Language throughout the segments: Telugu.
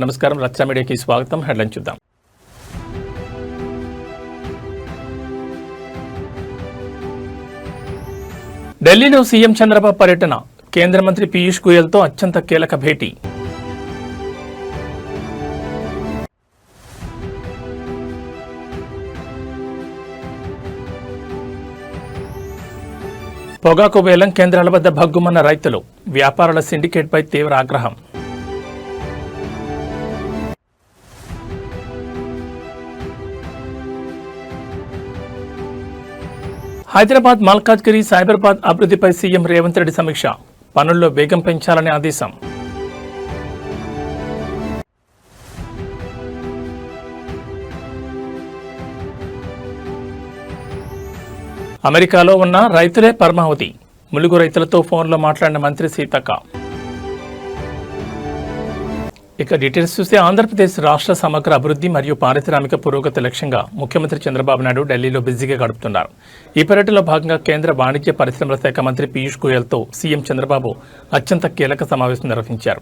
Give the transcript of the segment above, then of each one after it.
నమస్కారం, రచ్చ మీడియాకి స్వాగతం. హెడ్లైన్ చూద్దాం. ఢిల్లీలో సీఎం చంద్రబాబు పర్యటన, కేంద్ర మంత్రి పీయూష్ గోయల్తో అత్యంత కీలక భేటీ. పొగాకు వేలం కేంద్రాల వద్ద భగ్గుమన్న రైతులు, వ్యాపారుల సిండికేట్పై తీవ్ర ఆగ్రహం. హైదరాబాద్ మల్కాజ్గిరి సైబరాబాద్ అభివృద్ధిపై సీఎం రేవంత్ రెడ్డి సమీక్ష, పనుల్లో వేగం పెంచాలని ఆదేశం. అమెరికాలో ఉన్న రైతులే పరమావధి, ములుగు రైతులతో ఫోన్లో మాట్లాడిన మంత్రి సీతక్క. ఇక డీటెయిల్స్ చూస్తే, ఆంధ్రప్రదేశ్ రాష్ట్ర సమగ్ర అభివృద్ధి మరియు పారిశ్రామిక పురోగతి లక్ష్యంగా ముఖ్యమంత్రి చంద్రబాబు నాయుడు ఢిల్లీలో బిజీగా గడుపుతున్నారు. ఈ పర్యటనలో భాగంగా కేంద్ర వాణిజ్య పరిశ్రమల శాఖ మంత్రి పీయూష్ గోయల్తో సీఎం చంద్రబాబు అత్యంత కీలక సమావేశం నిర్వహించారు.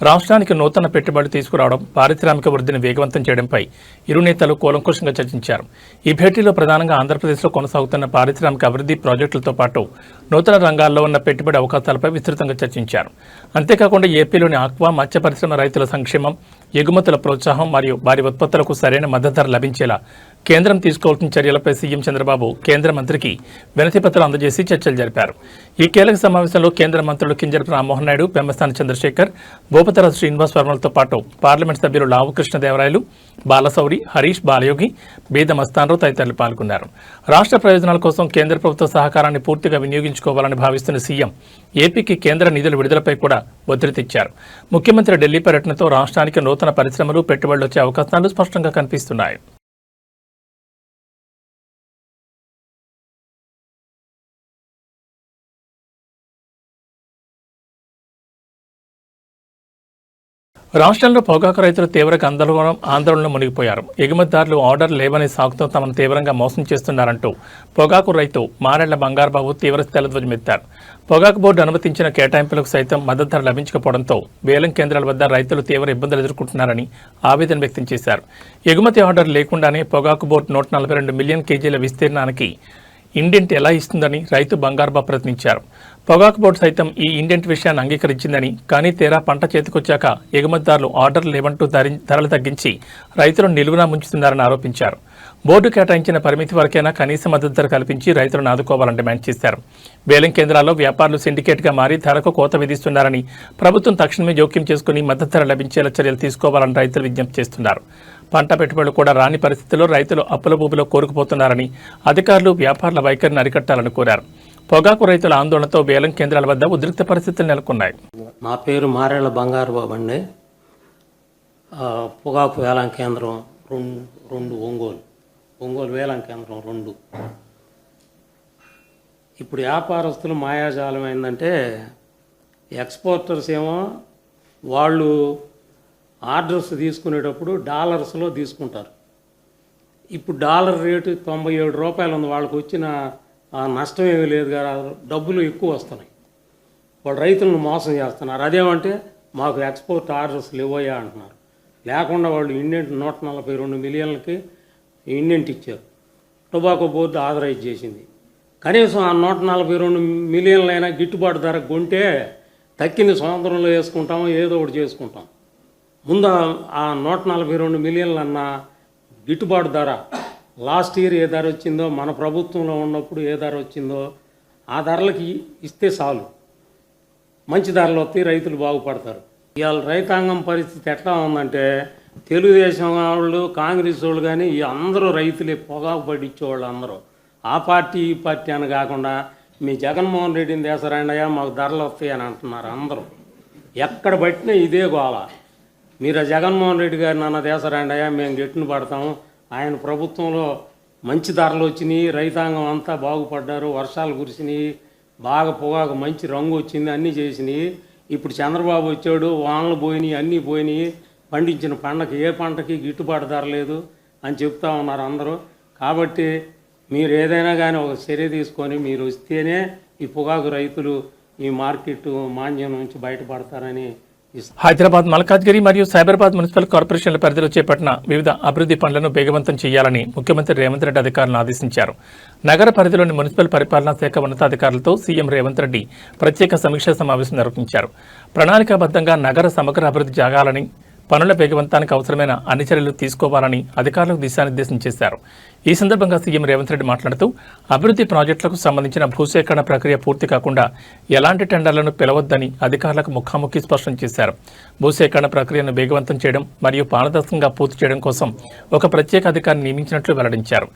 రాష్ట్రానికి నూతన పెట్టుబడులు తీసుకురావడం, పారిశ్రామిక వృద్ధిని వేగవంతం చేయడంపై ఇరు నేతలు కూలంకషంగా చర్చించారు. ఈ భేటీలో ప్రధానంగా ఆంధ్రప్రదేశ్లో కొనసాగుతున్న పారిశ్రామిక అభివృద్ధి ప్రాజెక్టులతో పాటు నూతన రంగాల్లో ఉన్న పెట్టుబడి అవకాశాలపై విస్తృతంగా చర్చించారు. అంతేకాకుండా ఏపీలోని ఆక్వా, మత్స్య పరిశ్రమ రైతుల సంక్షేమం, ఎగుమతుల ప్రోత్సాహం మరియు వారి ఉత్పత్తులకు సరైన మద్దతు ధర లభించేలా కేంద్రం తీసుకోవాల్సిన చర్యలపై సీఎం చంద్రబాబు కేంద్ర మంత్రికి వినతిపత్రం అందజేసి చర్చలు జరిపారు. ఈ కీలక సమావేశంలో కేంద్ర మంత్రులు కింజరపు రామ్మోహన్ నాయుడు, పెమ్మసాని చంద్రశేఖర్, భూపతిరాజు శ్రీనివాస్ వర్మలతో పాటు పార్లమెంట్ సభ్యులు లావు కృష్ణదేవరాయలు, బాలశౌరి, హరీష్, బాలయోగి, బీద మస్తాన్రావు తదితరులు పాల్గొన్నారు. రాష్ట్ర ప్రయోజనాల కోసం కేంద్ర ప్రభుత్వ సహకారాన్ని పూర్తిగా వినియోగించుకోవాలని భావిస్తున్న సీఎం ఏపీకి కేంద్ర నిధుల విడుదలపై కూడా ఒత్తిడి తెచ్చారు. ముఖ్యమంత్రి ఢిల్లీ పర్యటనతో రాష్ట్రానికి నూతన పరిశ్రమలు, పెట్టుబడులు వచ్చే అవకాశాలు స్పష్టంగా కనిపిస్తున్నాయి. రాష్ట్రంలో పొగాకు రైతులు తీవ్ర ఆందోళనలో మునిగిపోయారు. ఎగుమతిదారులు ఆర్డర్ లేవని సాగుతో తమను తీవ్రంగా మోసం చేస్తున్నారంటూ పొగాకు రైతు మారెళ్ల బంగారుబాబు తీవ్ర తెల్లధ్వజమెత్తారు. పొగాకు బోర్డు అనుమతించిన కేటాయింపులకు సైతం మద్దతు ధర లభించకపోవడంతో వేలం కేంద్రాల వద్ద రైతులు తీవ్ర ఇబ్బందులు ఎదుర్కొంటున్నారని ఆవేదన వ్యక్తం చేశారు. ఎగుమతి ఆర్డర్ లేకుండానే పొగాకు బోర్డు 142 మిలియన్ కేజీల విస్తీర్ణానికి ఇండెంట్ ఎలా ఇస్తుందని రైతు బంగారుబాబు ప్రశ్నించారు. పొగాకు బోర్డు సైతం ఈ ఇండెంట్ విషయాన్ని అంగీకరించిందని, కానీ తీరా పంట చేతికొచ్చాక ఎగుమతిదారులు ఆర్డర్ లేవంటూ ధరలు తగ్గించి రైతులను నిలువునా ముంచుతున్నారని ఆరోపించారు. బోర్డు కేటాయించిన పరిమితి వరకైనా కనీస మద్దతు ధర కల్పించి రైతులను ఆదుకోవాలని డిమాండ్ చేశారు. వేలం కేంద్రాల్లో వ్యాపారులు సిండికేట్గా మారి ధరకు కోత విధిస్తున్నారని, ప్రభుత్వం తక్షణమే జోక్యం చేసుకుని మద్దతు ధర లభించేలా చర్యలు తీసుకోవాలని రైతులు విజ్ఞప్తి చేస్తున్నారు. పంట పెట్టుబడులు కూడా రాని పరిస్థితుల్లో రైతులు అప్పుల ఊబిలో కోరుకుపోతున్నారని, అధికారులు వ్యాపారుల వైఖరిని అరికట్టాలని కోరారు. పొగాకు రైతుల ఆందోళనతో వేలం కేంద్రాల వద్ద ఉద్రిక్త పరిస్థితులు నెలకొన్నాయి. నా పేరు మారేళ్ల బంగారుబాబు అండి. పొగాకు వేలం కేంద్రం రెండు ఒంగోలు వేలం కేంద్రం 2. ఇప్పుడు వ్యాపారస్తులు మాయాజాలం ఏంటంటే, ఎక్స్పోర్టర్స్ ఏమో వాళ్ళు ఆర్డర్స్ తీసుకునేటప్పుడు డాలర్స్లో తీసుకుంటారు. ఇప్పుడు డాలర్ రేటు 97 రూపాయలు ఉంది. వాళ్ళకు వచ్చిన నష్టం ఏమీ లేదు కదా, డబ్బులు ఎక్కువ వస్తున్నాయి. వాళ్ళు రైతులను మోసం చేస్తున్నారు. అదేమంటే మాకు ఎక్స్పోర్ట్ ఆర్డర్స్ లేవయ్యా అంటున్నారు. లేకుండా వాళ్ళు ఇండెంట్ 142 మిలియన్లకి ఇండెంట్ ఇచ్చారు. టొబాకో బోర్డు ఆథరైజ్ చేసింది. కనీసం ఆ 142 మిలియన్లైనా గిట్టుబాటు ధర కొంటే తక్కింది సముద్రంలో వేసుకుంటాము, ఏదో ఒకటి చేసుకుంటాం. ముందు ఆ 142 మిలియన్లన్న గిట్టుబాటు ధర లాస్ట్ ఇయర్ ఏ ధర వచ్చిందో, మన ప్రభుత్వంలో ఉన్నప్పుడు ఏ ధర వచ్చిందో ఆ ధరలకి ఇస్తే చాలు. మంచి ధరలు వస్తాయి, రైతులు బాగుపడతారు. ఇవాళ రైతాంగం పరిస్థితి ఎట్లా ఉందంటే, తెలుగుదేశం వాళ్ళు, కాంగ్రెస్ వాళ్ళు కానీ అందరూ రైతులే, పొగాకు పడిచ్చేవాళ్ళు అందరూ. ఆ పార్టీ ఈ పార్టీ అని కాకుండా మీ జగన్మోహన్ రెడ్డిని దేశరాండయ్యా మాకు ధరలు వస్తాయి అని అంటున్నారు అందరూ. ఎక్కడ పట్టినా ఇదే గోల. మీరు ఆ జగన్మోహన్ రెడ్డి గారిని అన్న దేశరాండయ్యా మేము గెట్టును పడతాము, ఆయన ప్రభుత్వంలో మంచి ధరలు వచ్చినాయి, రైతాంగం అంతా బాగుపడ్డారు, వర్షాలు కురిసినాయి, బాగా పొగాకు మంచి రంగు వచ్చింది, అన్నీ చేసినాయి. ఇప్పుడు చంద్రబాబు వచ్చాడు, వానలు పోయినాయి, అన్నీ పోయినాయి, పండించిన ఏ పంటకి గిట్టుబాటు ధర లేదు అని చెప్తా ఉన్నారు అందరూ. కాబట్టి మీరు ఏదైనా కానీ ఒక చర్య తీసుకొని మీరు వస్తేనే ఈ పొగాకు రైతులు ఈ మార్కెట్ మాంద్యం నుంచి బయటపడతారని హైదరాబాద్, మల్కాజ్గిరి మరియు సైబరాబాద్ మున్సిపల్ కార్పొరేషన్ల పరిధిలో చేపట్టిన వివిధ అభివృద్ధి పనులను వేగవంతం చేయాలని ముఖ్యమంత్రి రేవంత్ రెడ్డి అధికారులను ఆదేశించారు. నగర పరిధిలోని మున్సిపల్ పరిపాలనా శాఖ ఉన్నతాధికారులతో సీఎం రేవంత్ రెడ్డి ప్రత్యేక సమీక్షా సమావేశం నిర్వహించారు. ప్రణాళికాబద్ధంగా నగర సమగ్ర అభివృద్ధి జరగాలని, పనుల వేగవంతానికి అవసరమైన అన్ని చర్యలు తీసుకోవాలని అధికారులకు దిశానిర్దేశం చేశారు. ఈ సందర్భంగా సీఎం రేవంత్ రెడ్డి మాట్లాడుతూ అభివృద్ధి ప్రాజెక్టులకు సంబంధించిన భూసేకరణ ప్రక్రియ పూర్తి కాకుండా ఎలాంటి టెండర్లను పిలవద్దని అధికారులకు ముఖాముఖి స్పష్టం చేశారు. భూసేకరణ ప్రక్రియను వేగవంతం చేయడం మరియు పారదర్శకంగా పూర్తి చేయడం కోసం ఒక ప్రత్యేక అధికారిని నియమించినట్లు వెల్లడించారు.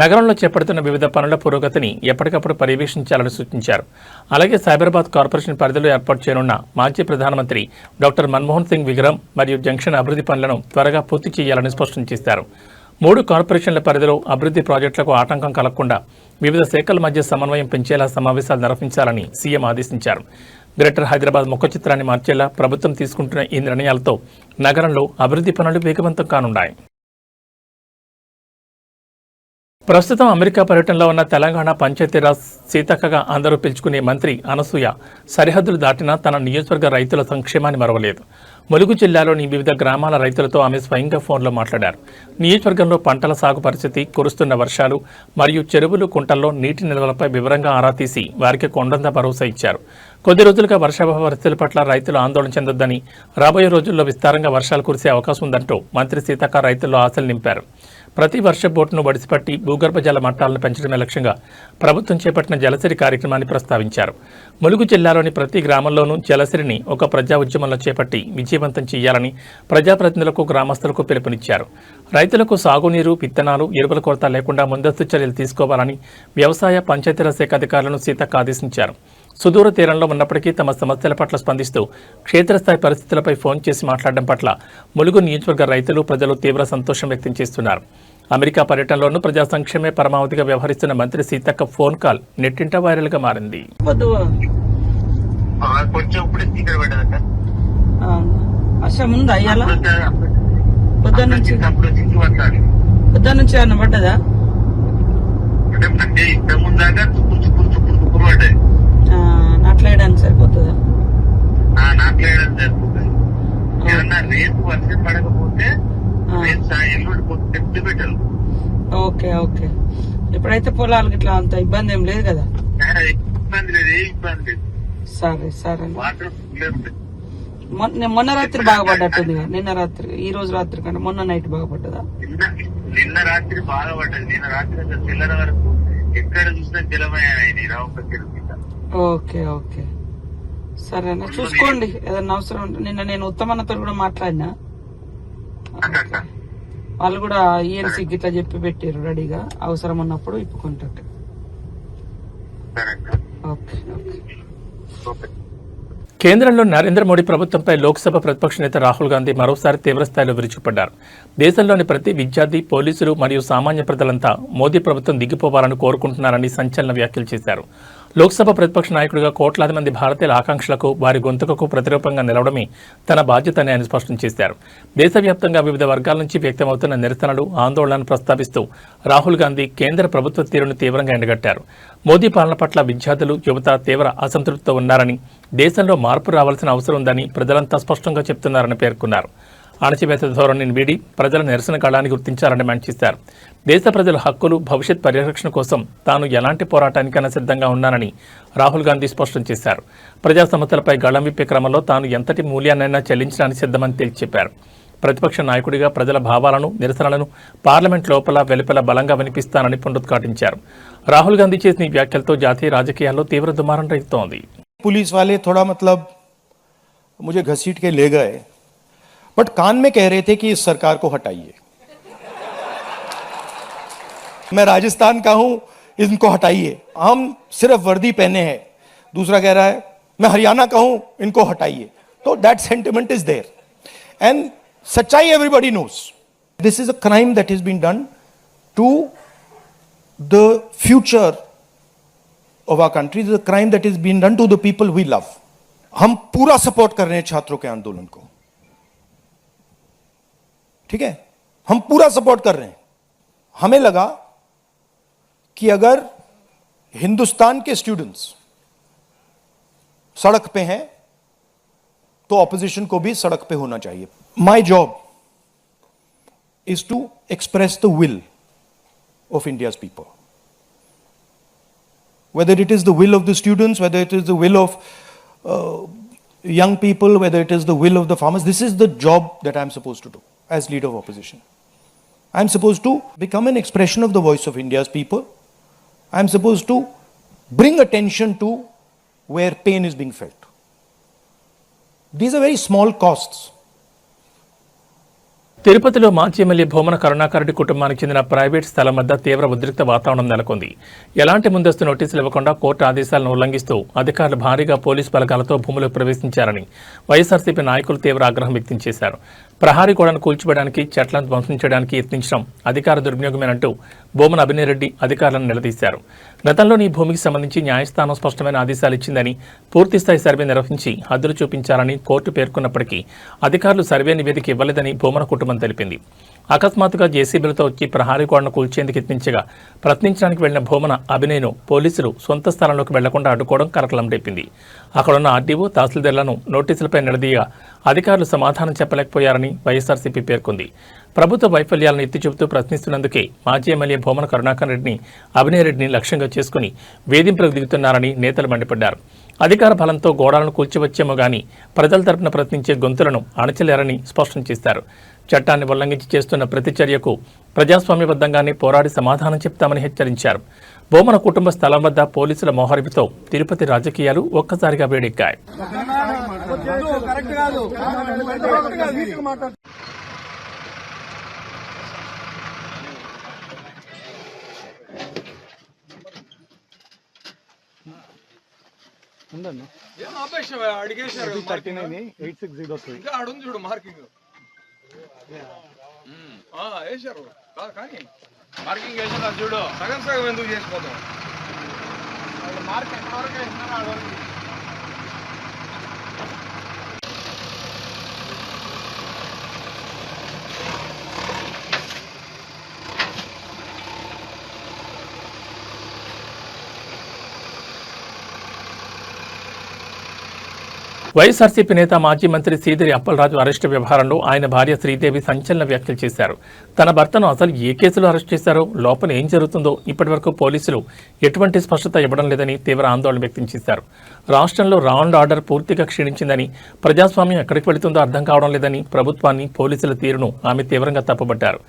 నగరంలో చేపడుతున్న వివిధ పనుల పురోగతిని ఎప్పటికప్పుడు పర్యవేక్షించాలని సూచించారు. అలాగే సైబరాబాద్ కార్పొరేషన్ పరిధిలో ఏర్పాటు చేయనున్న మాజీ ప్రధానమంత్రి డాక్టర్ మన్మోహన్ సింగ్ విగ్రహం మరియు జంక్షన్ అభివృద్ధి పనులను త్వరగా పూర్తి చేయాలని స్పష్టం చేశారు. 3 కార్పొరేషన్ల పరిధిలో అభివృద్ధి ప్రాజెక్టులకు ఆటంకం కలగకుండా వివిధ శాఖల మధ్య సమన్వయం పెంచేలా సమావేశాలు నిర్వహించాలని సీఎం ఆదేశించారు. గ్రేటర్ హైదరాబాద్ ముఖ చిత్రాన్ని మార్చేలా ప్రభుత్వం తీసుకుంటున్న ఈ నిర్ణయాలతో నగరంలో అభివృద్ధి పనులు వేగవంతం కానున్నాయి. ప్రస్తుతం అమెరికా పర్యటనలో ఉన్న తెలంగాణ పంచాయతీరాజ్ సీతక్కగా అందరూ పిలుచుకునే మంత్రి అనసూయ సరిహద్దులు దాటినా తన నియోజకవర్గ రైతుల సంక్షేమాన్ని మరవలేదు. ములుగు జిల్లాలోని వివిధ గ్రామాల రైతులతో ఆమె స్వయంగా ఫోన్లో మాట్లాడారు. నియోజకవర్గంలో పంటల సాగు పరిస్థితి, కురుస్తున్న వర్షాలు మరియు చెరువులు, కుంటల్లో నీటి నిల్వలపై వివరంగా ఆరా తీసి వారికి కొండంత భరోసా ఇచ్చారు. కొద్ది రోజులుగా వర్షాభావ పరిస్థితుల పట్ల రైతులు ఆందోళన చెందొద్దని, రాబోయే రోజుల్లో విస్తారంగా వర్షాలు కురిసే అవకాశం ఉందంటూ మంత్రి సీతక్క రైతుల్లో ఆశలు నింపారు. ప్రతి వర్ష బోటును వడిసిపట్టి భూగర్భ జల మట్టాలను పెంచడమే లక్ష్యంగా ప్రభుత్వం చేపట్టిన జలసిరి కార్యక్రమాన్ని ప్రస్తావించారు. ములుగు జిల్లాలోని ప్రతి గ్రామంలోనూ జలసిరిని ఒక ప్రజా ఉద్యమంలో చేపట్టి విజయవంతం చేయాలని ప్రజాప్రతినిధులకు, గ్రామస్తులకు పిలుపునిచ్చారు. రైతులకు సాగునీరు, విత్తనాలు, ఎరువుల కొరత లేకుండా ముందస్తు చర్యలు తీసుకోవాలని వ్యవసాయ, పంచాయతీరాజ్ శాఖ అధికారులను సీతక్క ఆదేశించారు. సుదూర తీరంలో ఉన్నప్పటికీ తమ సమస్యల పట్ల స్పందిస్తూ క్షేత్రస్థాయి పరిస్థితులపై ఫోన్ చేసి మాట్లాడడం పట్ల ములుగు నియోజకవర్గ రైతులు, ప్రజలు తీవ్ర సంతోషం వ్యక్తం చేస్తున్నారు. అమెరికా పర్యటనలోనూ ప్రజా సంక్షేమే పరమావధిగా వ్యవహరిస్తున్న మంత్రి సీతక్క ఫోన్ కాల్ నెట్టింట వైరల్గా మారింది. నాట్లేయడానికి సరిపోతుందా? నాట్లేయడానికి సరిపోతుంది. ఏదన్నా రేపు వర్షం పడకపోతే పెట్టాలి. Okay okay. ఇప్పుడైతే పొలాలకి ఇట్లా అంత ఇబ్బంది ఏం లేదు కదా? ఇబ్బంది లేదు, ఏ ఇబ్బంది లేదు. సరే సరే. వాటర్ మొన్న రాత్రి బాగా పడ్డట్టుంది. నిన్న రాత్రి, ఈ రోజు రాత్రి కంటే మొన్న నైట్ బాగా పడ్డదా? నిన్న రాత్రి బాగా పడ్డది. నిన్న రాత్రి అసలు తెల్లర వరకు ఎక్కడ చూసినా జలమయ్యాయి. ఓకే ఓకే సరేనా, చూసుకోండి. ఏదన్నా అవసరం ఉంటే నిన్న నేను ఉత్తమన్నతో కూడా మాట్లాడినా, వాళ్ళు కూడా ఈఎన్సీకి ఇట్లా చెప్పి పెట్టారు రెడీగా, అవసరం ఉన్నప్పుడు ఇప్పుకుంటారు. Okay okay. కేంద్రంలో నరేంద్ర మోడీ ప్రభుత్వంపై లోక్సభ ప్రతిపక్ష నేత రాహుల్ గాంధీ మరోసారి తీవ్రస్థాయిలో విరుచుకుపడ్డారు. దేశంలోని ప్రతి విద్యార్థి, పోలీసులు మరియు సామాన్య ప్రజలంతా మోదీ ప్రభుత్వం దిగిపోవాలని కోరుకుంటున్నారని సంచలన వ్యాఖ్యలు చేశారు. లోక్సభ ప్రతిపక్ష నాయకుడిగా కోట్లాది మంది భారతీయుల ఆకాంక్షలకు, వారి గొంతుకకు ప్రతిరూపంగా నిలవడమే తన బాధ్యత అని ఆయన స్పష్టం చేశారు. దేశవ్యాప్తంగా వివిధ వర్గాల నుంచి వ్యక్తమవుతున్న నిరసనలు, ఆందోళనలను ప్రస్తావిస్తూ రాహుల్ గాంధీ కేంద్ర ప్రభుత్వ తీరును తీవ్రంగా ఎండగట్టారు. మోదీ పాలన పట్ల విద్యార్థులు, యువత తీవ్ర అసంతృప్తితో ఉన్నారని, దేశంలో మార్పు రావాల్సిన అవసరం ఉందని ప్రజలంతా స్పష్టంగా చెప్తున్నారని పేర్కొన్నారు. అణచివేత ధోరణిని వీడి ప్రజల నిరసన కాలాన్ని గుర్తించాలని డిమాండ్ చేశారు. దేశ ప్రజల హక్కులు, భవిష్యత్ పరిరక్షణ కోసం తాను ఎలాంటి పోరాటానికైనా సిద్ధంగా ఉన్నానని రాహుల్ గాంధీ స్పష్టం చేశారు. ప్రజా సమస్యలపై గళం విప్పే క్రమంలో తాను ఎంతటి మూల్యాన్నైనా చెల్లించడానికి సిద్ధమని తేల్చి చెప్పారు. ప్రతిపక్ష నాయకుడిగా ప్రజల భావాలను, నిరసనలను పార్లమెంట్ లోపల, వెలుపల బలంగా వినిపిస్తానని పునరుద్ఘాటించారు. రాహుల్ గాంధీ చేసిన ఈ వ్యాఖ్యలతో జాతీయ రాజకీయాల్లో తీవ్ర దుమారం రేగుతోంది. पुलिस वाले थोड़ा मतलब मुझे घसीट के ले गए, बट कान में कह रहे थे कि इस सरकार को हटाइए. मैं राजस्थान का हूं, इनको हटाइए. हम सिर्फ वर्दी पहने हैं. दूसरा कह रहा है मैं हरियाणा का हूं, इनको हटाइए. तो that sentiment is there and सच्चाई everybody knows. This is a crime that is been done to the future of our country. This is a crime that is being done to the people we love. हम पूरा सपोर्ट कर रहे हैं छात्रों के आंदोलन को, ठीक है? हम पूरा सपोर्ट कर रहे हैं. हमें लगा कि अगर हिंदुस्तान के स्टूडेंट्स सड़क पे हैं तो ऑपोजिशन को भी सड़क पे होना चाहिए. My job is to express the will of India's people. Whether it is the will of the students, whether it is the will of young people, whether it is the will of the farmers, this is the job that I'm supposed to do as leader of opposition. I'm supposed to become an expression of the voice of India's people. I'm supposed to bring attention to where pain is being felt. These are very small costs. తిరుపతిలో మాజీ ఎమ్మెల్యే భూమన కరుణాకర్ కుటుంబానికి చెందిన ప్రైవేట్ స్థలం వద్ద తీవ్ర ఉద్రిక్త వాతావరణం నెలకొంది. ఎలాంటి ముందస్తు నోటీసులు ఇవ్వకుండా కోర్టు ఆదేశాలను ఉల్లంఘిస్తూ అధికారులు భారీగా పోలీసు బలగాలతో భూములు ప్రవేశించారని వైఎస్ఆర్సీపీ నాయకులు తీవ్ర ఆగ్రహం వ్యక్తం చేశారు. ప్రహారీ గోడను కూల్చివేయడానికి చెట్లను ధ్వంసం చేయడానికి యత్నించడం అధికార దుర్వినియోగమేనంటూ భూమన అభినయరెడ్డి అధికారులను నిలదీశారు. గతంలోని భూమికి సంబంధించి న్యాయస్థానం స్పష్టమైన ఆదేశాలు ఇచ్చిందని, పూర్తిస్థాయి సర్వే నిర్వహించి హద్దులు చూపించాలని కోర్టు పేర్కొన్నప్పటికీ అధికారులు సర్వే నివేదిక ఇవ్వలేదని భూమన కుటుంబం తెలిపింది. అకస్మాత్తుగా జేసీబీలతో వచ్చి ప్రహారీ గోడను కూల్చేందుకు యత్నించగా ప్రశ్నించడానికి వెళ్లిన భూమన అభినయను పోలీసులు సొంత స్థలంలోకి వెళ్లకుండా అడ్డుకోవడం కలకలం రేపింది. అక్కడున్న ఆర్డీఓ, తహసీల్దార్లను నోటీసులపై నిలదీయగా అధికారులు సమాధానం చెప్పలేకపోయారని వైఎస్ఆర్సీపీ పేర్కొంది. ప్రభుత్వ వైఫల్యాలను ఎత్తి చూపుతూ ప్రశ్నిస్తున్నందుకే మాజీ ఎమ్మెల్యే భూమన కరుణాకర్ రెడ్డిని, అభినయరెడ్డిని లక్ష్యంగా చేసుకుని వేధింపులకు దిగుతున్నారని నేతలు మండిపడ్డారు. అధికార బలంతో గోడలను కూల్చివచ్చేమో గానీ ప్రజల తరపున ప్రశ్నించే గొంతులను అణచలేరని స్పష్టం చేశారు. చట్టాన్ని ఉల్లంఘించి చేస్తున్న ప్రతి చర్యకు ప్రజాస్వామ్యబద్ధంగానే పోరాడి సమాధానం చెప్తామని హెచ్చరించారు. భూమన కుటుంబ స్థలం వద్ద పోలీసుల మోహరింపుతో తిరుపతి రాజకీయాలు ఒక్కసారిగా వేడెక్కాయి. అడిగేశారు 8603 చూడు మార్కింగ్ వేసారు కానీ మార్కింగ్ వేసారు చూడు. సగం సగం ఎందుకు చేసిపోతాం? మార్క్ ఎంతవరకు వేసినారో వైఎస్ఆర్సీపీ నేత మాజీ మంత్రి సీదిరి అప్పలరాజు అరెస్టు వ్యవహారంలో ఆయన భార్య శ్రీదేవి సంచలన వ్యాఖ్యలు చేశారు. తన భర్తను అసలు ఏ కేసులో అరెస్ట్ చేశారో, లోపల ఏం జరుగుతుందో ఇప్పటివరకు పోలీసులు ఎటువంటి స్పష్టత ఇవ్వడం లేదని తీవ్ర ఆందోళన వ్యక్తం చేశారు. రాష్ట్రంలో లా అండ్ ఆర్డర్ పూర్తిగా క్షీణించిందని, ప్రజాస్వామ్యం ఎక్కడికి వెళుతుందో అర్థం కావడం లేదని ప్రభుత్వాన్ని, పోలీసుల తీరును ఆమె తీవ్రంగా తప్పుపట్టారు.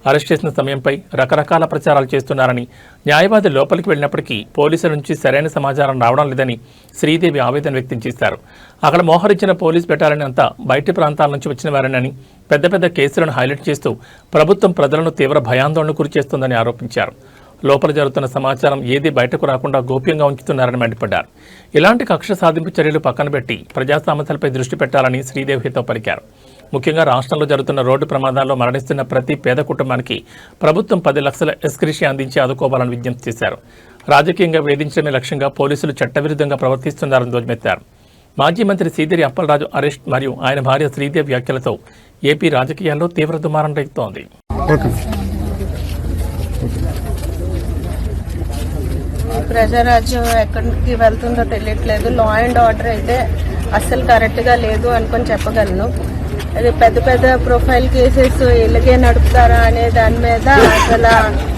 అరెస్ట్ చేసిన సమయంపై రకరకాల ప్రచారాలు చేస్తున్నారని, న్యాయవాది లోపలికి వెళ్లినప్పటికీ పోలీసుల నుంచి సరైన సమాచారం రావడం లేదని శ్రీదేవి ఆవేదన వ్యక్తం చేశారు. అక్కడ మోహరించిన పోలీస్ బెటాలియన్ అంతా బయటి ప్రాంతాల నుంచి వచ్చిన వారేనని, పెద్ద పెద్ద కేసులను హైలైట్ చేస్తూ ప్రభుత్వం ప్రజలను తీవ్ర భయాందోళనకు గురిచేస్తోందని ఆరోపించారు. లోపల జరుగుతున్న సమాచారం ఏదీ బయటకు రాకుండా గోప్యంగా ఉంచుతున్నారని మండిపడ్డారు. ఇలాంటి కక్ష సాధింపు చర్యలు పక్కన పెట్టి ప్రజా సమస్యలపై దృష్టి పెట్టాలని శ్రీదేవి హితవు పలికారు. ముఖ్యంగా రాష్ట్రంలో జరుగుతున్న రోడ్డు ప్రమాదాల్లో మరణిస్తున్న ప్రతి పేద కుటుంబానికి ప్రభుత్వం 10 లక్షల ఎస్క్రిషి అందించి ఆదుకోవాలని విజ్ఞప్తి చేశారు. రాజకీయంగా వేధించడమే లక్ష్యంగా పోలీసులు చట్టవిరుద్ధంగా ప్రవర్తిస్తున్నారని ధ్వజమెత్తారు. మాజీ మంత్రి సీదిరి అప్పలరాజు అరెస్ట్ మరియు ఆయన భార్య శ్రీదేవి వ్యాఖ్యలతో ఏపీ రాజకీయాల్లో తీవ్ర దుమారం రేగుతోంది. ప్రజారాజ్యం ఎక్కడికి వెళ్తుందో తెలియట్లేదు. లా అండ్ ఆర్డర్ అయితే అస్సలు కరెక్ట్గా లేదు అనుకొని చెప్పగలను. అది పెద్ద పెద్ద ప్రొఫైల్ కేసెస్ ఇలాగే నడుపుతారా అనే దాని మీద అసలు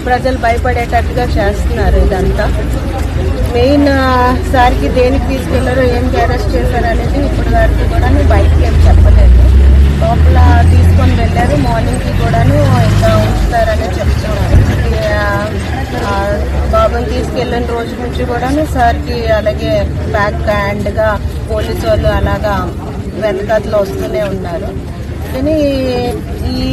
ప్రజలు భయపడేటట్టుగా చేస్తున్నారు. ఇదంతా మెయిన్ సార్కి దేనికి తీసుకెళ్లారో, ఏం అరెస్ట్ చేశారు అనేది ఇప్పటి వరకు కూడా బయటకి ఏం చెప్పలేదు. లోపల తీసుకొని వెళ్ళారు. మార్నింగ్కి కూడాను ఇంకా ఉంచుతారని చెప్తున్నారు. బాబుని తీసుకెళ్లిన రోజు నుంచి కూడాను సార్కి అలాగే బ్యాక్ హ్యాండ్గా పోలీసు వాళ్ళు అలాగా వెనకట్లో వస్తూనే ఉన్నారు. కానీ ఈ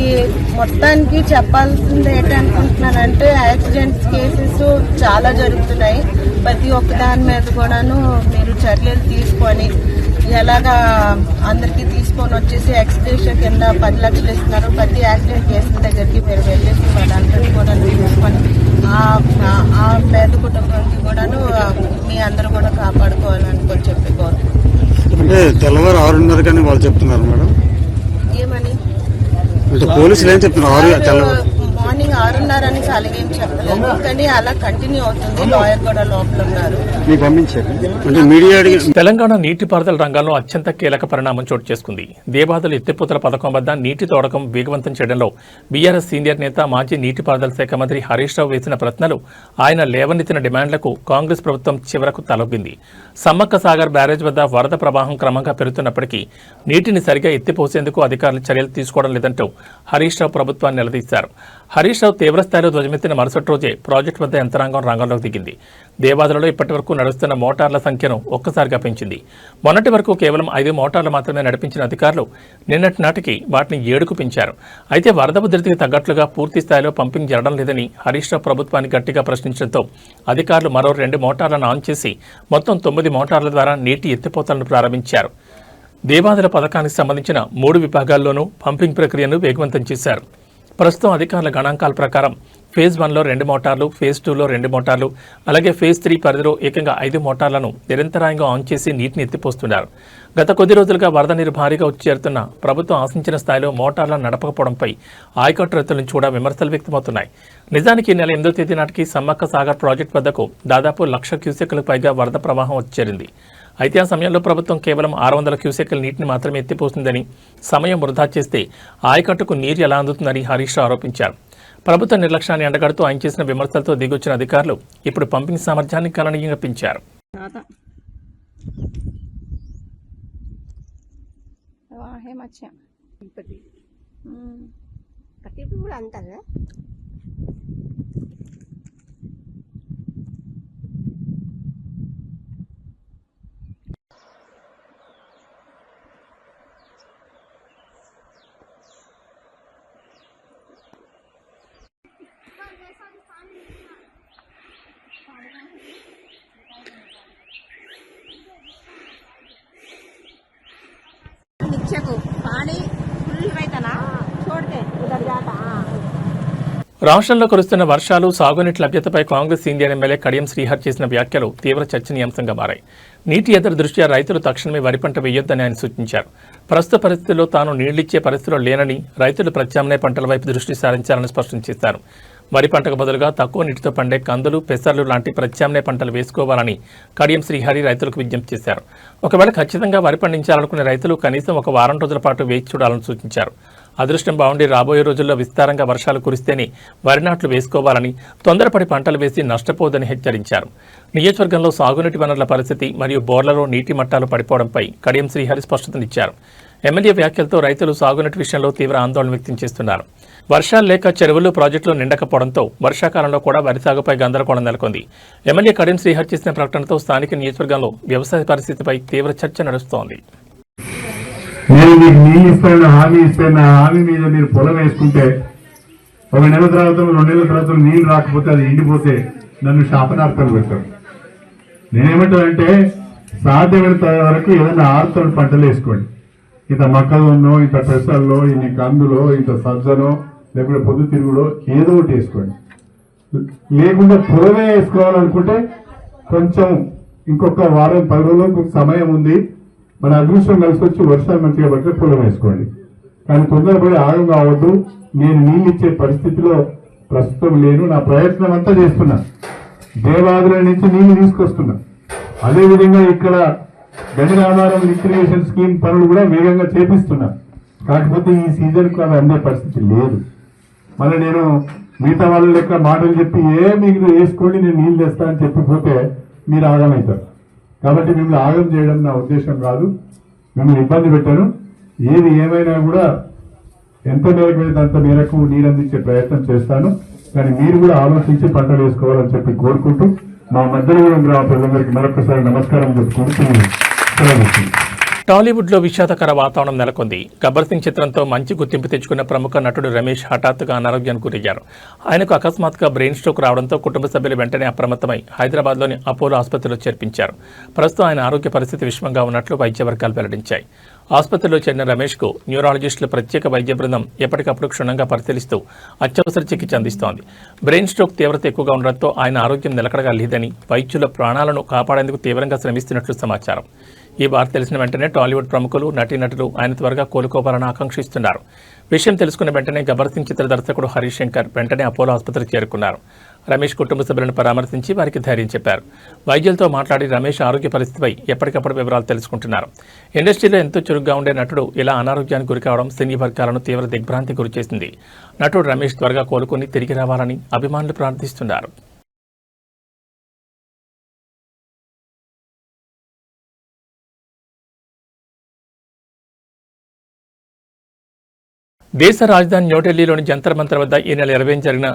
మొత్తానికి చెప్పాల్సింది ఏంటనుకుంటున్నానంటే, యాక్సిడెంట్స్ కేసెస్ చాలా జరుగుతున్నాయి. ప్రతి ఒక్క దాని మీద కూడాను మీరు చర్యలు తీసుకొని ఎలాగా అందరికీ తీసుకొని వచ్చేసి ఎక్స్గ్రేషన్ కింద 10 లక్షలు ఇస్తున్నారు. ప్రతి యాక్సిడెంట్ కేసుల దగ్గరికి మీరు వెళ్ళేసి వాళ్ళందరినీ కూడా తీసుకొని ఆ పేద కుటుంబానికి కూడాను మీ అందరూ కూడా కాపాడుకోవాలని చెప్పి అంటే తెల్లవారు 6:30 కానీ వాళ్ళు చెప్తున్నారు మేడం. ఏమని పోలీసులు ఏం చెప్తున్నారు? మార్నింగ్ మార్నింగ్ 6:30 అని అలాగేం చెప్పలేదు, కానీ అలా కంటిన్యూ అవుతుంది. లాయర్ కూడా లోపల ఉన్నారు. మీకు పంపించారు అంటే మీడియా తెలంగాణ నీటిపారుదల రంగంలో అత్యంత కీలక పరిణామం చోటు చేసుకుంది. దేవాదుల ఎత్తిపోతల పథకం వద్ద నీటి తోడకం వేగవంతం చేయడంలో బీఆర్ఎస్ సీనియర్ నేత మాజీ నీటిపారుదల శాఖ మంత్రి హరీష్ రావు వేసిన ప్రశ్నలు, ఆయన లేవనెత్తిన డిమాండ్లకు కాంగ్రెస్ ప్రభుత్వం చివరకు తలొగ్గింది. సమ్మక్క సాగర్ బ్యారేజ్ వద్ద వరద ప్రవాహం క్రమంగా పెరుగుతున్నప్పటికీ నీటిని సరిగా ఎత్తిపోసేందుకు అధికారులు చర్యలు తీసుకోవడం లేదంటూ హరీష్ రావు ప్రభుత్వాన్ని నిలదీశారు. హరీష్ రావు తీవ్రస్థాయిలో ధ్వజమెత్తిన మరుసటి రోజే ప్రాజెక్టు వద్ద యంత్రాంగం రంగంలోకి దిగింది. దేవాదులలో ఇప్పటివరకు నడుస్తున్న మోటార్ల సంఖ్యను ఒక్కసారిగా పెంచింది. మొన్నటి వరకు కేవలం 5 మోటార్లు మాత్రమే నడిపించిన అధికారులు నిన్నటి నాటికి వాటిని 7కు పెంచారు. అయితే వరద ఉధృతికి తగ్గట్లుగా పూర్తి స్థాయిలో పంపింగ్ జరగడం లేదని హరీష్ రావు ప్రభుత్వాన్ని గట్టిగా ప్రశ్నించడంతో అధికారులు మరో 2 మోటార్లను ఆన్ చేసి మొత్తం 9 మోటార్ల ద్వారా నీటి ఎత్తిపోతలను ప్రారంభించారు. దేవాదుల పథకానికి సంబంధించిన 3 విభాగాల్లోనూ పంపింగ్ ప్రక్రియను వేగవంతం చేశారు. ప్రస్తుతం అధికారుల గణాంకాల ప్రకారం ఫేజ్ 1లో 2 మోటార్లు, ఫేజ్ 2లో 2 మోటార్లు, అలాగే ఫేజ్ 3 పరిధిలో ఏకంగా 5 మోటార్లను నిరంతరాయంగా ఆన్ చేసి నీటిని ఎత్తిపోస్తున్నారు. గత కొద్ది రోజులుగా వరద నీరు భారీగా వచ్చి చేరుతున్న ప్రభుత్వం ఆశించిన స్థాయిలో మోటార్లను నడపకపోవడంపై ఆయకట్టు రైతుల నుంచి కూడా విమర్శలు వ్యక్తమవుతున్నాయి. నిజానికి ఈ నెల 8వ తేదీ నాటికి సమ్మక్క సాగర్ ప్రాజెక్టు వద్దకు దాదాపు 1,00,000 క్యూసెక్కులకు పైగా వరద ప్రవాహం వచ్చేరింది. అయితే ఆ సమయంలో ప్రభుత్వం కేవలం 600 క్యూసెక్కుల నీటిని మాత్రమే ఎత్తిపోతుందని, సమయం వృధా చేస్తే ఆయకట్టుకు నీరు ఎలా అందుతుందని హరీష్ రావు ఆరోపించారు. ప్రభుత్వ నిర్లక్ష్యాన్ని ఎండగడుతూ ఆయన చేసిన విమర్శలతో దిగొచ్చిన అధికారులు ఇప్పుడు పంపింగ్ సామర్థ్యాన్ని గణనీయంగా పెంచారు. రాష్ట్రంలో కురుస్తున్న వర్షాలు, సాగునీటి లభ్యతపై కాంగ్రెస్ సీనియర్ ఎమ్మెల్యే కడియం శ్రీహర్ చేసిన వ్యాఖ్యలు తీవ్ర చర్చనీయాంశంగా మారాయి. నీటి ఎదురు దృష్ట్యా రైతులు తక్షణమే వరి పంట వేయొద్దని ఆయన సూచించారు. ప్రస్తుత పరిస్థితుల్లో తాను నీళ్లిచ్చే పరిస్థితిలో లేనని, రైతులు ప్రత్యామ్నాయ పంటల వైపు దృష్టి సారించాలని స్పష్టం చేశారు. వరి పంటకు బదులుగా తక్కువ నీటితో పండే కందులు, పెసర్లు లాంటి ప్రత్యామ్నాయ పంటలు వేసుకోవాలని కడియం శ్రీహరి రైతులకు విజ్ఞప్తి చేశారు. ఒకవేళ ఖచ్చితంగా వరి పండించాలనుకునే రైతులు కనీసం 1 వారం రోజుల పాటు వేచి చూడాలని సూచించారు. అదృష్టం బాగుండి రాబోయే రోజుల్లో విస్తారంగా వర్షాలు కురిస్తేనే వరి నాట్లు వేసుకోవాలని, తొందరపడి పంటలు వేసి నష్టపోవద్దని హెచ్చరించారు. నియోజకవర్గంలో సాగునీటి వనరుల పరిస్థితి మరియు బోర్లలో నీటి మట్టాలు పడిపోవడంపై కడియం శ్రీహరి స్పష్టతనిచ్చారు. ఎమ్మెల్యే వ్యాఖ్యలతో రైతులు సాగునీటి విషయంలో తీవ్ర ఆందోళన వ్యక్తం చేస్తున్నారు. వర్షాలు లేక చెరువులు, ప్రాజెక్టులు నిండకపోవడంతో వర్షాకాలంలో కూడా వరి సాగుపై గందరగోళం నెలకొంది. ఎమ్మెల్యే కడియం శ్రీహరి చేసిన ప్రకటనతో స్థానిక నియోజకవర్గంలో వ్యవసాయ పరిస్థితిపై తీవ్ర చర్చ నడుస్తోంది. నేను మీకు నీళ్ళు ఇస్తాను, హామీ ఇస్తాను, ఆ హామీ మీద మీరు పొలం వేసుకుంటే 1 నెల తర్వాత 2 నెలల తర్వాత నీళ్లు రాకపోతే అది ఎండిపోతే నన్ను శాపనార్థాలు పెడతారు. నేనేమంటానంటే సాధ్యమైనంత వరకు ఏదైనా ఆరుతోడు పంటలు వేసుకోండి. ఇంత మొక్కజొన్నో, ఇంత పెసల్లో, ఇన్ని కందులో, ఇంత సజ్జనో, లేకుంటే పొద్దుతిరుగుడో ఏదో ఒకటి వేసుకోండి. లేకుంటే పొలమే వేసుకోవాలనుకుంటే కొంచెం ఇంకొక వారం 10 రోజులకు సమయం ఉంది, మన అదృష్టం కలిసి వచ్చి వర్షాలు మంచిగా పడితే పొలం వేసుకోండి. కానీ తొందరపడి ఆగం కావద్దు. నేను నీళ్ళు ఇచ్చే పరిస్థితిలో ప్రస్తుతం లేను. నా ప్రయత్నం అంతా చేస్తున్నా. దేవాదుల నుంచి నీళ్లు తీసుకొస్తున్నా. అదేవిధంగా ఇక్కడ గణిరామారం రిక్రియేషన్ స్కీమ్ పనులు కూడా వేగంగా చేపిస్తున్నా. కాకపోతే ఈ సీజన్కు అవి అందే పరిస్థితి లేదు. మళ్ళీ నేను మిగతా వాళ్ళ లెక్క మాటలు చెప్పి మీరు వేసుకోండి నేను నీళ్ళు తెస్తా అని చెప్పిపోతే మీరు ఆగమవుతారు. కాబట్టి మిమ్మల్ని ఆగం చేయడం నా ఉద్దేశం కాదు. మిమ్మల్ని ఇబ్బంది పెట్టాను. ఏది ఏమైనా కూడా ఎంత మేరకు వెళ్తే అంత మేరకు నీరు అందించే ప్రయత్నం చేస్తాను. కానీ మీరు కూడా ఆలోచించి పంటలు వేసుకోవాలని చెప్పి కోరుకుంటూ మా మధ్యలో గ్రామ ప్రజలందరికీ మరొకసారి నమస్కారం చెప్పుకుంటూ టాలీవుడ్లో విషాదకర వాతావరణం నెలకొంది. గబ్బర్ సింగ్ చిత్రంతో మంచి గుర్తింపు తెచ్చుకున్న ప్రముఖ నటుడు రమేష్ హఠాత్తుగా అనారోగ్యానికి గురయ్యారు. ఆయనకు అకస్మాత్తుగా బ్రెయిన్ స్ట్రోక్ రావడంతో కుటుంబ సభ్యులు వెంటనే అప్రమత్తమై హైదరాబాద్లోని అపోలో ఆసుపత్రిలో చేర్పించారు. ప్రస్తుతం ఆయన ఆరోగ్య పరిస్థితి విషమంగా ఉన్నట్లు వైద్య వర్గాలు వెల్లడించాయి. ఆసుపత్రిలో చేరిన రమేష్కు న్యూరాలజిస్టుల ప్రత్యేక వైద్య బృందం ఎప్పటికప్పుడు క్షుణ్ణంగా పరిశీలిస్తూ అత్యవసర చికిత్స అందిస్తోంది. బ్రెయిన్ స్ట్రోక్ తీవ్రత ఎక్కువగా ఉండడంతో ఆయన ఆరోగ్యం నిలకడగా లేదని, వైద్యుల ప్రాణాలను కాపాడేందుకు తీవ్రంగా శ్రమిస్తున్నట్లు సమాచారం. ఈ వార్త తెలిసిన వెంటనే టాలీవుడ్ ప్రముఖులు, నటీనటులు ఆయన త్వరగా కోలుకోవాలని ఆకాంక్షిస్తున్నారు. విషయం తెలుసుకున్న వెంటనే గబ్బర్ సింగ్ చిత్ర దర్శకుడు హరీష్ శంకర్ వెంటనే అపోలో ఆసుపత్రికి చేరుకున్నారు. రమేష్ కుటుంబ సభ్యులను పరామర్శించి వారికి ధైర్యం చెప్పారు. వైద్యులతో మాట్లాడి రమేష్ ఆరోగ్య పరిస్థితిపై ఎప్పటికప్పుడు వివరాలు తెలుసుకుంటున్నారు. ఇండస్ట్రీలో ఎంతో చురుగ్గా ఉండే నటుడు ఇలా అనారోగ్యానికి గురికావడం సినీ వర్గాలను తీవ్ర దిగ్భ్రాంతికి గురిచేసింది. నటుడు రమేష్ త్వరగా కోలుకొని తిరిగి రావాలని అభిమానులు ప్రార్థిస్తున్నారు. దేశ రాజధాని న్యూఢిల్లీలోని జంతర్ మంతర్ వద్ద ఈ నెల 20 జరిగిన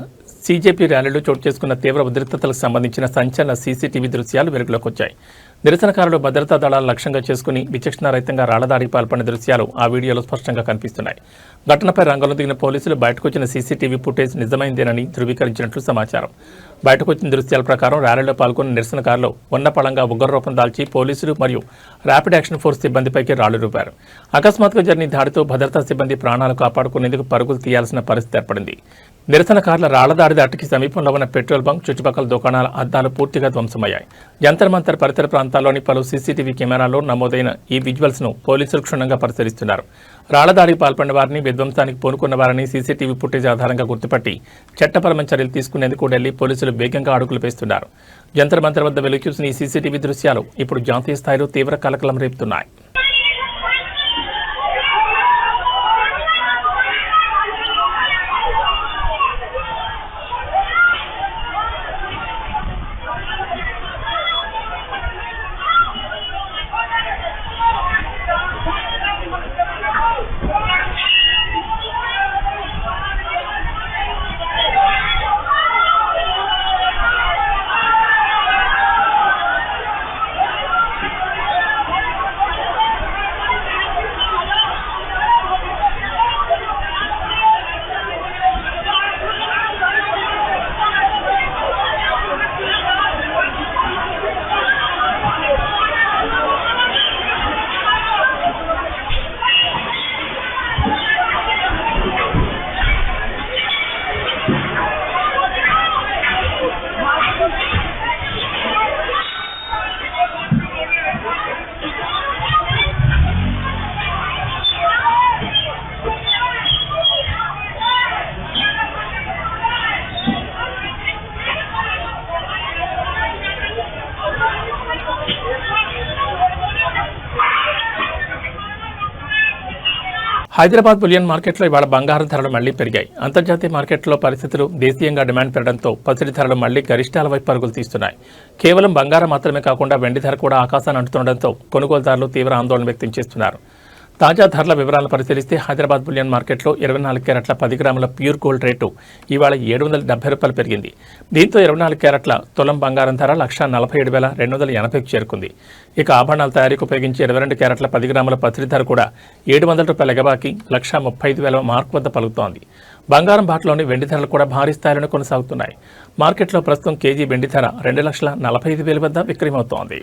సీజేపీ ర్యాలీలో చోటు చేసుకున్న తీవ్ర ఉద్రిక్తతలకు సంబంధించిన సంచలన సీసీటీవీ దృశ్యాలు వెలుగులోకి వచ్చాయి. నిరసనకారులు భద్రతా దళాలు లక్ష్యంగా చేసుకుని విచక్షణారహితంగా రాళ్లదాడికి పాల్పడిన దృశ్యాలు ఆ వీడియోలో స్పష్టంగా కనిపిస్తున్నాయి. ఘటనపై రంగంలో దిగిన పోలీసులు బయటకు వచ్చిన సీసీటీవీ ఫుటేజ్ నిజమైందేనని ధృవీకరించినట్లు సమాచారం. బయటకు వచ్చిన దృశ్యాల ప్రకారం ర్యాలీలో పాల్గొన్న నిరసనకారులు ఉన్నపళంగా ఉగ్రరూపం దాల్చి పోలీసులు మరియు ర్యాపిడ్ యాక్షన్ ఫోర్స్ సిబ్బందిపైకి రాళ్లు రూపారు. అకస్మాత్తుగా జరిగిన దాడితో భద్రతా సిబ్బంది ప్రాణాలు కాపాడుకునేందుకు పరుగులు తీయాల్సిన పరిస్థితి ఏర్పడింది. నిరసనకారుల రాళ్లదాడి దాటికి సమీపంలో ఉన్న పెట్రోల్ బంక్, చుట్టుపక్కల దుకాణాల అద్దాలు పూర్తిగా ధ్వంసమయ్యాయి. జంతర్ మంతర్ పరిసర ప్రాంతాల్లోని పలు సీసీటీవీ కెమెరాల్లో నమోదైన ఈ విజువల్స్ ను పోలీసులు క్షుణ్ణంగా పరిశీలిస్తున్నారు. రాళ్లదాడికి పాల్పడిన వారిని, విధ్వంసానికి పూనుకున్న వారిని సీసీటీవీ ఫుటేజ్ ఆధారంగా గుర్తుపట్టి చట్టపరమైన చర్యలు తీసుకునేందుకు ఢిల్లీ పోలీసులు వేగంగా అడుగులు వేస్తున్నారు. జంతర్ మంతర్ వద్ద వెలుగు చూసిన ఈ సీసీటీవీ దృశ్యాలు ఇప్పుడు జాతీయ స్థాయిలో తీవ్ర కలకలం రేపుతున్నాయి. హైదరాబాద్ బులియన్ మార్కెట్లో ఇవాళ బంగారం ధరలు మళ్లీ పెరిగాయి. అంతర్జాతీయ మార్కెట్లో పరిస్థితులు, దేశీయంగా డిమాండ్ పెరగడంతో పసిడి ధరలు మళ్లీ గరిష్టాల వైపు పరుగులు తీస్తున్నాయి. కేవలం బంగారం మాత్రమే కాకుండా వెండి ధర కూడా ఆకాశాన్ని అంటుతుండటంతో కొనుగోలుదారులు తీవ్ర ఆందోళన వ్యక్తం చేస్తున్నారు. తాజా ధరల వివరాలను పరిశీలిస్తే హైదరాబాద్ బులియన్ మార్కెట్లో 24 క్యారెట్ల 10 గ్రాముల ప్యూర్ గోల్డ్ రేటు ఇవాళ ₹770 పెరిగింది. దీంతో 24 క్యారెట్ల తులం బంగారం ధర 1,47,280కు చేరుకుంది. ఇక ఆభరణాల తయారీకి ఉపయోగించే 22 క్యారెట్ల 10 గ్రాముల పసిడి ధర కూడా ₹700 ఎగబాకి 1,35,000 మార్క్ వద్ద పలుకుతోంది. బంగారం బాటలోని వెండి ధరలు కూడా భారీ స్థాయిలోనే కొనసాగుతున్నాయి. మార్కెట్లో ప్రస్తుతం కేజీ వెండి ధర 2,45,000 వద్ద విక్రయమవుతోంది.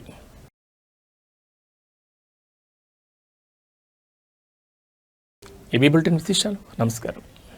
ఈ బులెటిన్ విశేషాలు. నమస్కారం.